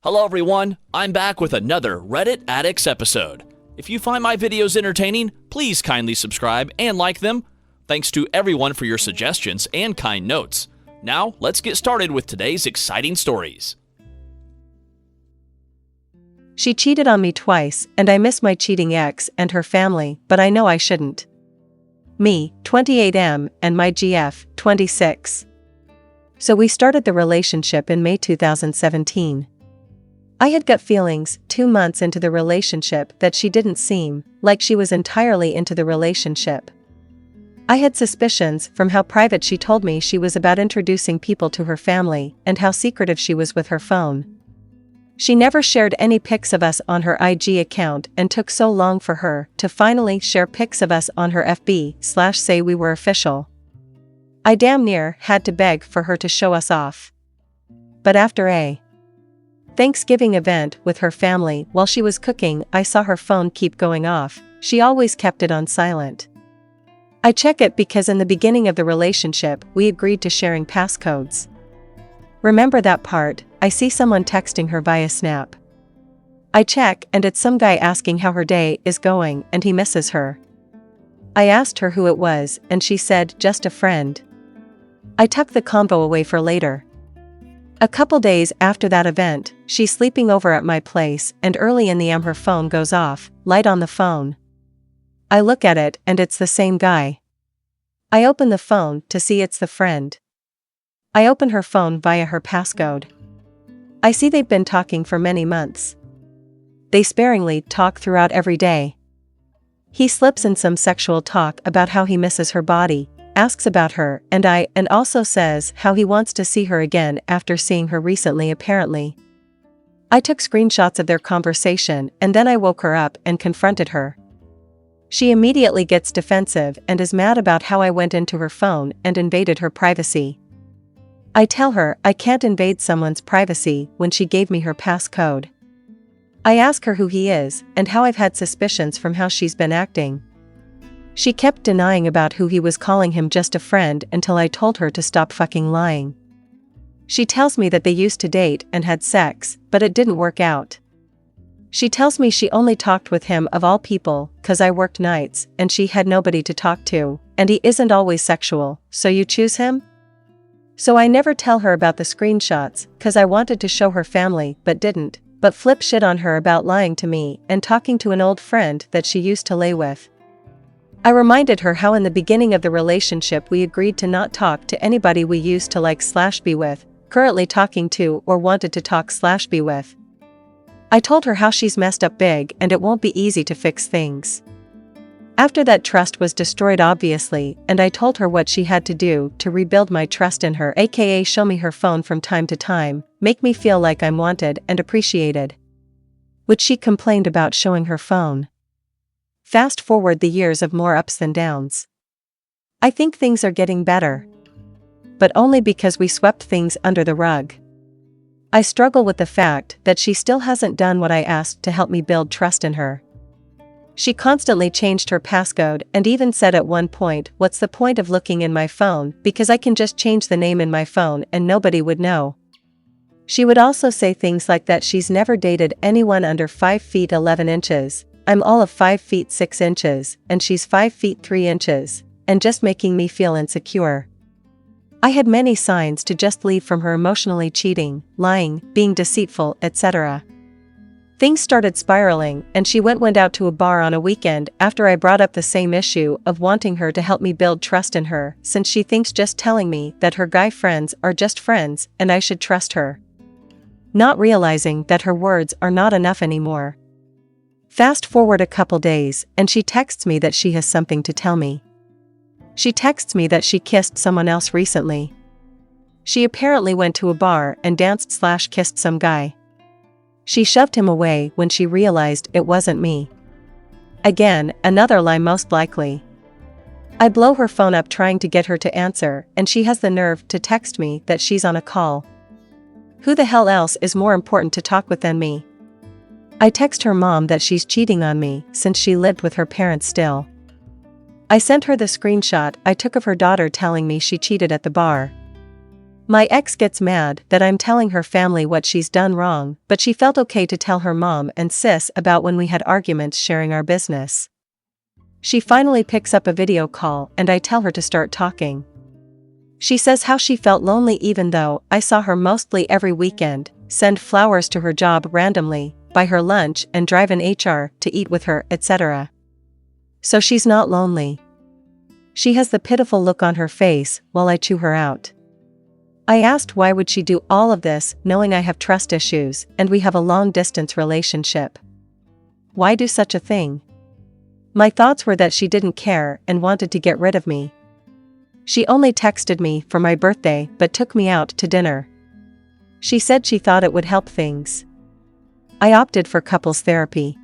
Hello everyone, I'm back with another Reddit Addicts episode. If you find my videos entertaining, please kindly subscribe and like them. Thanks to everyone for your suggestions and kind notes. Now, let's get started with today's exciting stories. She cheated on me twice, and I miss my cheating ex and her family, but I know I shouldn't. Me, 28M, and my GF, 26. So we started the relationship in May 2017. I had gut feelings 2 months into the relationship that she didn't seem like she was entirely into the relationship. I had suspicions from how private she told me she was about introducing people to her family and how secretive she was with her phone. She never shared any pics of us on her IG account and took so long for her to finally share pics of us on her FB/say we were official. I damn near had to beg for her to show us off. But after a Thanksgiving event with her family while she was cooking, I saw her phone keep going off. She always kept it on silent. I check it because in the beginning of the relationship we agreed to sharing passcodes. Remember that part? I see someone texting her via Snap. I check and it's some guy asking how her day is going and he misses her. I asked her who it was and she said just a friend. I tucked the convo away for later. A couple days after that event, she's sleeping over at my place and early in the AM her phone goes off, light on the phone. I look at it and it's the same guy. I open the phone to see it's the friend. I open her phone via her passcode. I see they've been talking for many months. They sparingly talk throughout every day. He slips in some sexual talk about how he misses her body, asks about her and also says how he wants to see her again after seeing her recently apparently. I took screenshots of their conversation and then I woke her up and confronted her. She immediately gets defensive and is mad about how I went into her phone and invaded her privacy. I tell her I can't invade someone's privacy when she gave me her passcode. I ask her who he is and how I've had suspicions from how she's been acting. She kept denying about who he was, calling him just a friend until I told her to stop fucking lying. She tells me that they used to date and had sex, but it didn't work out. She tells me she only talked with him of all people, 'cause I worked nights and she had nobody to talk to, and he isn't always sexual, so you choose him? So I never tell her about the screenshots, 'cause I wanted to show her family but didn't, but flip shit on her about lying to me and talking to an old friend that she used to lay with. I reminded her how in the beginning of the relationship we agreed to not talk to anybody we used to like/be with, currently talking to or wanted to talk/be with. I told her how she's messed up big and it won't be easy to fix things. After that, trust was destroyed obviously, and I told her what she had to do to rebuild my trust in her, aka show me her phone from time to time, make me feel like I'm wanted and appreciated. Which she complained about showing her phone. Fast forward the years of more ups than downs. I think things are getting better. But only because we swept things under the rug. I struggle with the fact that she still hasn't done what I asked to help me build trust in her. She constantly changed her passcode and even said at one point, "What's the point of looking in my phone, because I can just change the name in my phone and nobody would know." She would also say things like that she's never dated anyone under 5 feet 11 inches. I'm all of 5 feet 6 inches, and she's 5 feet 3 inches, and just making me feel insecure. I had many signs to just leave from her: emotionally cheating, lying, being deceitful, etc. Things started spiraling, and she went out to a bar on a weekend after I brought up the same issue of wanting her to help me build trust in her, since she thinks just telling me that her guy friends are just friends and I should trust her. Not realizing that her words are not enough anymore. Fast forward a couple days, and she texts me that she has something to tell me. She texts me that she kissed someone else recently. She apparently went to a bar and danced/kissed some guy. She shoved him away when she realized it wasn't me. Again, another lie most likely. I blow her phone up trying to get her to answer, and she has the nerve to text me that she's on a call. Who the hell else is more important to talk with than me? I text her mom that she's cheating on me since she lived with her parents still. I sent her the screenshot I took of her daughter telling me she cheated at the bar. My ex gets mad that I'm telling her family what she's done wrong, but she felt okay to tell her mom and sis about when we had arguments sharing our business. She finally picks up a video call and I tell her to start talking. She says how she felt lonely even though I saw her mostly every weekend, send flowers to her job randomly, buy her lunch and drive an HR to eat with her, etc. So she's not lonely. She has the pitiful look on her face while I chew her out. I asked why would she do all of this knowing I have trust issues and we have a long-distance relationship. Why do such a thing? My thoughts were that she didn't care and wanted to get rid of me. She only texted me for my birthday but took me out to dinner. She said she thought it would help things. I opted for couples therapy.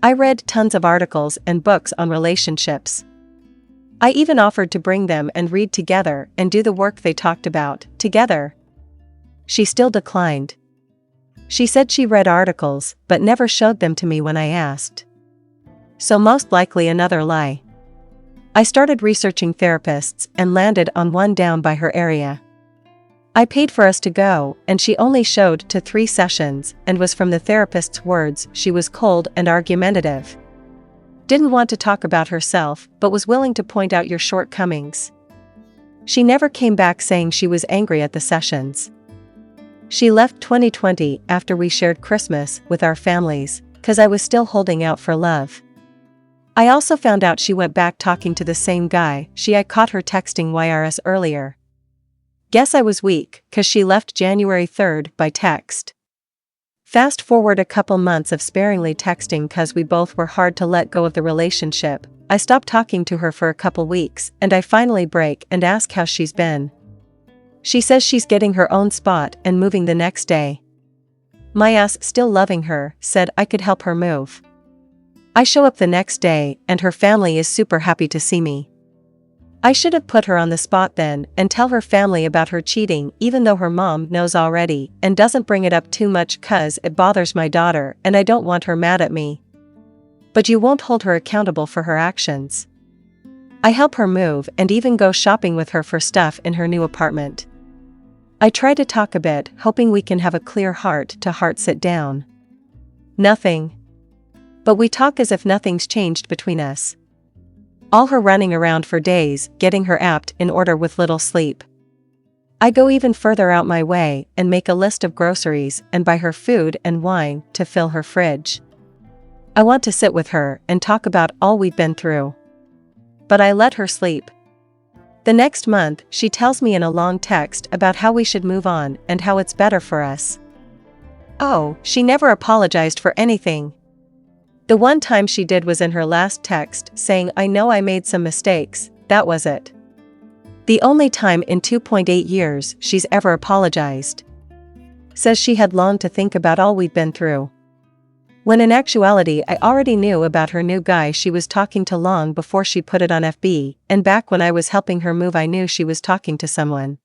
I read tons of articles and books on relationships. I even offered to bring them and read together and do the work they talked about, together. She still declined. She said she read articles, but never showed them to me when I asked. So most likely another lie. I started researching therapists and landed on one down by her area. I paid for us to go, and she only showed to 3 sessions and was from the therapist's words she was cold and argumentative. Didn't want to talk about herself, but was willing to point out your shortcomings. She never came back saying she was angry at the sessions. She left 2020 after we shared Christmas with our families, 'cause I was still holding out for love. I also found out she went back talking to the same guy I caught her texting YRS earlier. Guess I was weak, 'cause she left January 3rd by text. Fast forward a couple months of sparingly texting 'cause we both were hard to let go of the relationship. I stopped talking to her for a couple weeks and I finally break and ask how she's been. She says she's getting her own spot and moving the next day. My ass, still loving her, said I could help her move. I show up the next day and her family is super happy to see me. I should have put her on the spot then and tell her family about her cheating even though her mom knows already and doesn't bring it up too much 'cause it bothers my daughter and I don't want her mad at me. But you won't hold her accountable for her actions. I help her move and even go shopping with her for stuff in her new apartment. I try to talk a bit, hoping we can have a clear heart-to-heart sit down. Nothing. But we talk as if nothing's changed between us. All her running around for days, getting her apt in order with little sleep. I go even further out my way and make a list of groceries and buy her food and wine to fill her fridge. I want to sit with her and talk about all we've been through. But I let her sleep. The next month, she tells me in a long text about how we should move on and how it's better for us. Oh, she never apologized for anything. The one time she did was in her last text saying I know I made some mistakes, that was it. The only time in 2.8 years she's ever apologized. Says she had long to think about all we'd been through. When in actuality I already knew about her new guy she was talking to long before she put it on FB, and back when I was helping her move I knew she was talking to someone.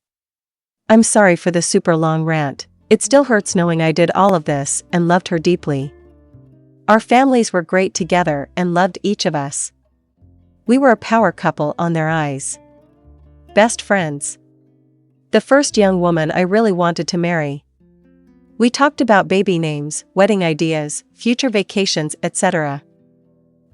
I'm sorry for the super long rant, it still hurts knowing I did all of this and loved her deeply. Our families were great together and loved each of us. We were a power couple on their eyes. Best friends. The first young woman I really wanted to marry. We talked about baby names, wedding ideas, future vacations, etc.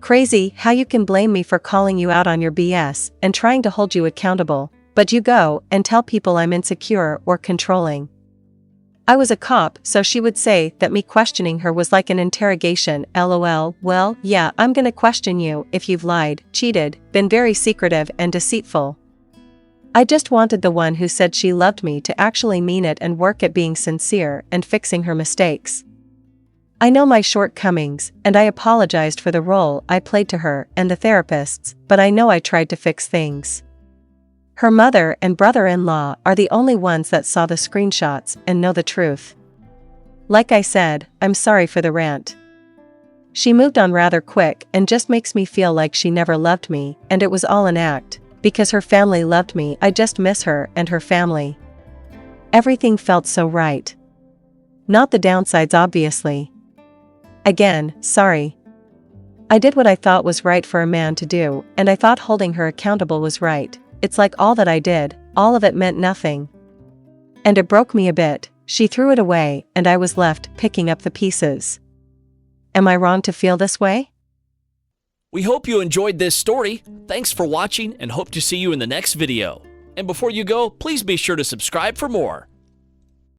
Crazy how you can blame me for calling you out on your BS and trying to hold you accountable, but you go and tell people I'm insecure or controlling. I was a cop, so she would say that me questioning her was like an interrogation, lol. Well, yeah, I'm gonna question you if you've lied, cheated, been very secretive and deceitful. I just wanted the one who said she loved me to actually mean it and work at being sincere and fixing her mistakes. I know my shortcomings, and I apologized for the role I played to her and the therapists, but I know I tried to fix things. Her mother and brother-in-law are the only ones that saw the screenshots and know the truth. Like I said, I'm sorry for the rant. She moved on rather quick and just makes me feel like she never loved me and it was all an act, because her family loved me. I just miss her and her family. Everything felt so right. Not the downsides obviously. Again, sorry. I did what I thought was right for a man to do, and I thought holding her accountable was right. It's like all that I did, all of it meant nothing. And it broke me a bit. She threw it away, and I was left picking up the pieces. Am I wrong to feel this way? We hope you enjoyed this story. Thanks for watching and hope to see you in the next video. And before you go, please be sure to subscribe for more.